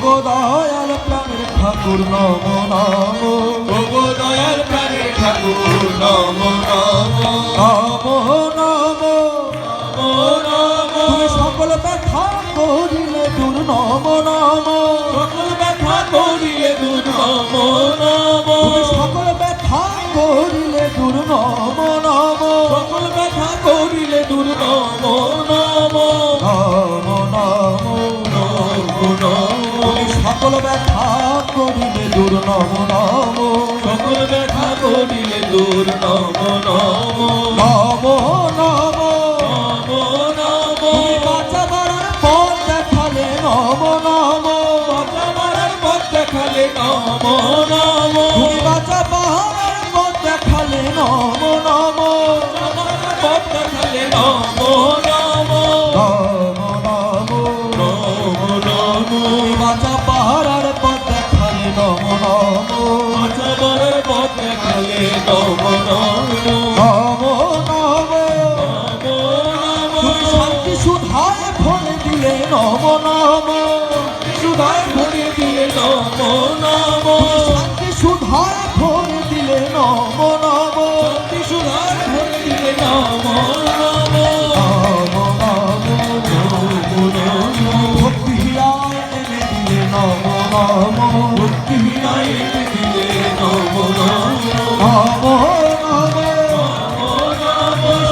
দয়াল প্রাণের ঠাকুর নম নম, ওগো দয়াল প্রাণের ঠাকুর নম নম নম নম। নম। তুমি সকল ব্যথা করিলে দূর নম নম, সকল ব্যথা করিলে দূর নম নম। তুমি সকল ব্যথা করিলে দূর নম নম, সকল ব্যথা করিলে দূর নম নম নম নম। নম। তুমি সকল ব্যথা করিলে দূর নম নম, সকল ব্যথা করিলে দূর নম নম নম নম। নম নম। তুমি বাঁচাবার পথ দেখালে নম নম, মারার পথ দেখালে নম নম। তুমি বাঁচাবার পথ দেখালে নম নম, মারার পথ দেখালে নম নম নম নম। নম নম। তুমি বাঁচাবার পথ দেখালে নম নম, মারার পথ দেখালে নম নম নম নম। তুমি শান্তি সুধায় ভরে দিলে নম নম, সুধায় ভরে দিলে নম নম। শান্তি সুধায় ভরে দিলে নম নম, শান্তি সুধায় ভরে দিলে নম নম নম নম। ভক্তি হিরায় এনে দিলে নম নম, ভক্তি বিনায় দিলে নম নম নম নম।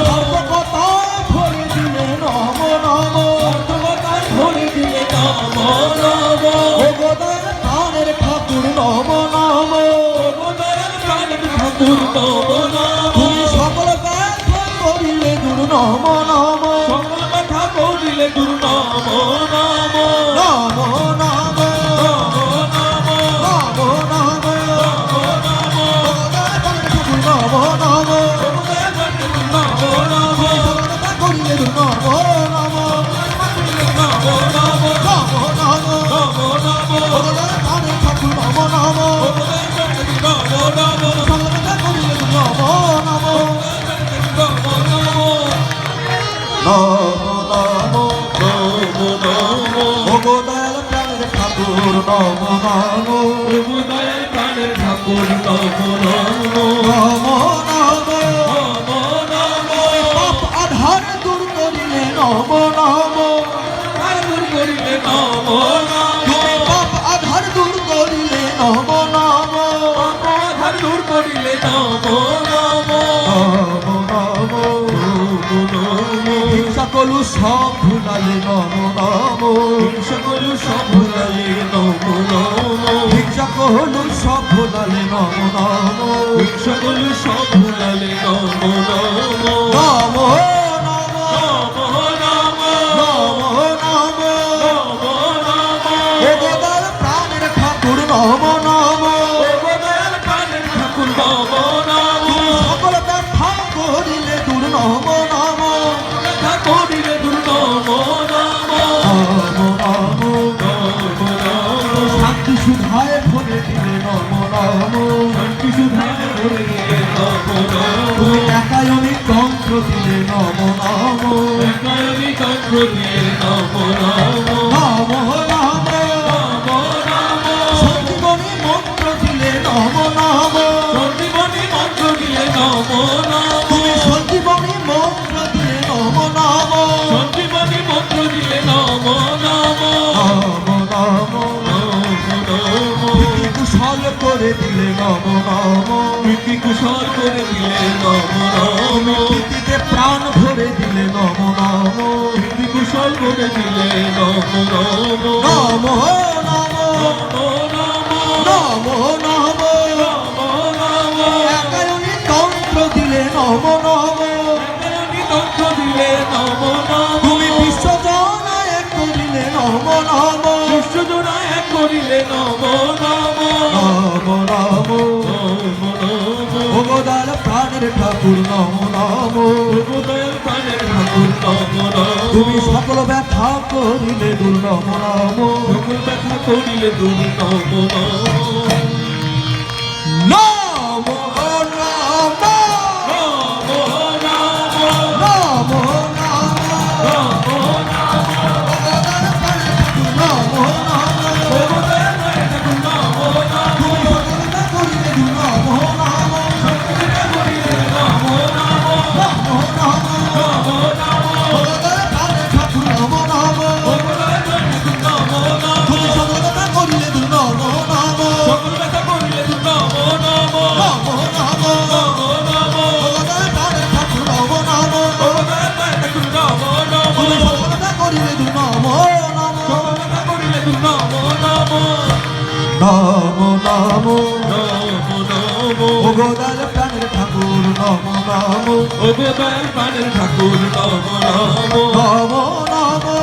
সার্থকতায় ভরে দিলে নম নম, সার্থকতায় ভরে দিলে নম নম। ভগবান প্রাণের ঠাকুর নম নম। ওগো দয়াল প্রাণের ঠাকুর নম নম। তুমি সকল ব্যথা করিলে দূর নম নম, সকল ব্যথা করিলে দূর নম নম নম নম। নম নম। ভগবান প্রাণের ঠাকুর নম নম, সকল ব্যথা করিলে দূর নম নম, নম নম। ভগবান প্রাণের ঠাকুর নম নম, সকল ব্যথা করিলে দূর নম নম, নম নম। ভগবান প্রাণের ঠাকুর নম নম, নম নম। পাপ আধার দূর করিলে নম নম, তুমি পাপ আধার দূর করিলে নম নম, নম নম। হিংসা কলু সব ভুলালে নম নম, হিংসা কলু সব ভুলালে নম নম, সকল সব ভুলালে নম নম নম নম, নম নম নম। ভগবান প্রাণের ঠাকুর নম নম, ঠাকুর নম নম তুমি সকল ব্যথা করিলে দূর নম নম, ব্যথা করিলে দূর নম নম নম নম। শান্তি সুধায় ভরে দিলে নম নম, শান্তি সুধায় ভরে দিলে নম নম তুমি একাই অনেক তন্ত্র দিলে নম নম, একাই তন্ত্র দিলে নম নম নম নম। নম নম সঞ্জীবনী মন্ত্র দিলে নম নম, সঞ্জীবনী মন্ত্র দিলে নম নম তুমি সঞ্জীবনী মন্ত্র দিলে নম নম, সঞ্জীবনী মন্ত্র দিলে নম নম নম নম। ভীতি কুশল করে দিলে নম নম, প্রীতি কুশল করে দিলে নম নম ভীতিতে প্রাণ ভরে দিলে নম নম, প্রীতি কুশল করে দিলে নম নম নম নম, নম নম। একায়নী তন্ত্র দিলে নম নম, তন্ত্র দিলে নম নম তুমি বিশ্বজনা এক করিলে নম নম, বিশ্বজনা এক করিলে নম নম নম নম। ভগবান প্রাণের ঠাকুর নম নম, দয়াল প্রাণের ঠাকুর নম নম তুমি সকল ব্যথা করিলে দূর নম নম, সকল ব্যথা করিলে দূর নম নম নম নম, নম নম। ভগবান প্রাণের ঠাকুর নম নম, নমো নমো নমো নমো নমো ও গো দয়াল প্রাণের ঠাকুর নমো নমো ও গো দয়াল প্রাণের ঠাকুর নমো নমো নমো নমো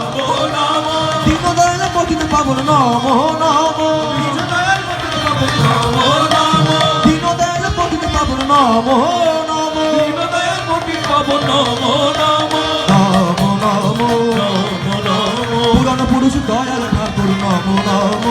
নমো নমো দীন দয়াল পতিত পাবন নমো নমো নমো নমো দীন দয়াল পতিত পাবন নমো নমো দীনদয়াল পতিত পাবন নমো নমো নমো নমো নমো নমো পুরাণ পুরুষ দয়াল ঠাকুর নমো নমো